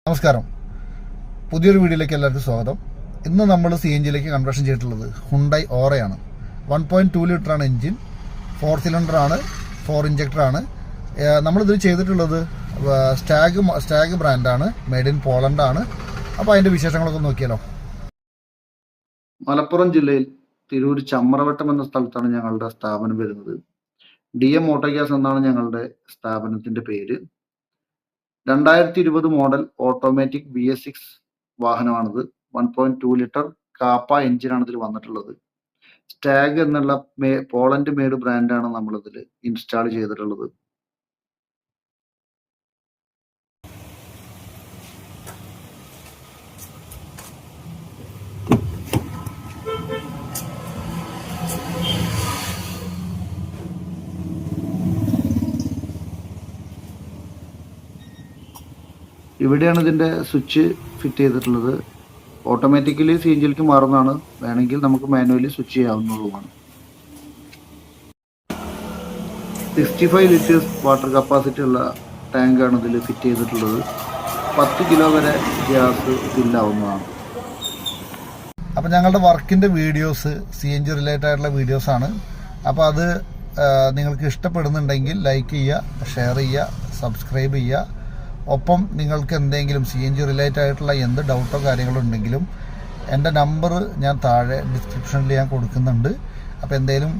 നമസ്കാരം, പുതിയൊരു വീഡിയോയിലേക്ക് എല്ലാവർക്കും സ്വാഗതം. ഇന്ന് നമ്മൾ CNG കൺവേർഷൻ ചെയ്തിട്ടുള്ളത് ഹുണ്ടായി ഓറയാണ്. 1.2 ലിറ്ററാണ് എൻജിൻ, 4 സിലിണ്ടറാണ്, 4 ഇഞ്ചക്ടറാണ്. നമ്മളിതിൽ ചെയ്തിട്ടുള്ളത് സ്റ്റാഗ് ബ്രാൻഡാണ്, മെയ്ഡ് ഇൻ പോളണ്ടാണ്. അപ്പോൾ അതിൻ്റെ വിശേഷങ്ങളൊക്കെ നോക്കിയാലോ. മലപ്പുറം ജില്ലയിൽ തിരൂർ ചമ്രവട്ടം എന്ന സ്ഥലത്താണ് ഞങ്ങളുടെ സ്ഥാപനം വരുന്നത്. DM ഓട്ടോഗ്യാസ് എന്നാണ് ഞങ്ങളുടെ സ്ഥാപനത്തിൻ്റെ പേര്. 2020 മോഡൽ ഓട്ടോമാറ്റിക് BS6 വാഹനമാണിത്. 1.2 ലിറ്റർ കാപ്പ എഞ്ചിനാണ് ഇതിൽ വന്നിട്ടുള്ളത്. സ്റ്റാഗ് എന്നുള്ള പോളണ്ട് മെയ്ഡ് ബ്രാൻഡാണ് നമ്മളിതിൽ ഇൻസ്റ്റാൾ ചെയ്തിട്ടുള്ളത്. ഇവിടെയാണ് ഇതിൻ്റെ സ്വിച്ച് ഫിറ്റ് ചെയ്തിട്ടുള്ളത്. ഓട്ടോമാറ്റിക്കലി CNG മാറുന്നതാണ്. വേണമെങ്കിൽ നമുക്ക് മാനുവലി സ്വിച്ച് ചെയ്യാവുന്നതുമാണ്. 65 ലിറ്റേഴ്സ് വാട്ടർ കപ്പാസിറ്റി ഉള്ള ടാങ്കാണ് ഇതിൽ ഫിറ്റ് ചെയ്തിട്ടുള്ളത്. 10 കിലോ വരെ ഗ്യാസ് ഫില്ലാവുന്നതാണ്. അപ്പോൾ ഞങ്ങളുടെ വർക്കിൻ്റെ വീഡിയോസ് CNG റിലേറ്റഡ് ആയിട്ടുള്ള വീഡിയോസാണ്. അപ്പോൾ അത് നിങ്ങൾക്ക് ഇഷ്ടപ്പെടുന്നുണ്ടെങ്കിൽ ലൈക്ക് ചെയ്യുക, ഷെയർ ചെയ്യുക, സബ്സ്ക്രൈബ് ചെയ്യുക. ഒപ്പം നിങ്ങൾക്ക് എന്തെങ്കിലും CNG റിലേറ്റഡ് ആയിട്ടുള്ള എന്ത് ഡൗട്ടോ കാര്യങ്ങളോ ഉണ്ടെങ്കിലും എൻ്റെ നമ്പർ ഞാൻ താഴെ ഡിസ്ക്രിപ്ഷനിൽ ഞാൻ കൊടുക്കുന്നുണ്ട്. അപ്പോൾ എന്തെങ്കിലും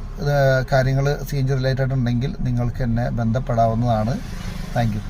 കാര്യങ്ങൾ CNG റിലേറ്റഡ് ഉണ്ടെങ്കിൽ നിങ്ങൾക്ക് എന്നെ ബന്ധപ്പെടാവുന്നതാണ്. Thank you.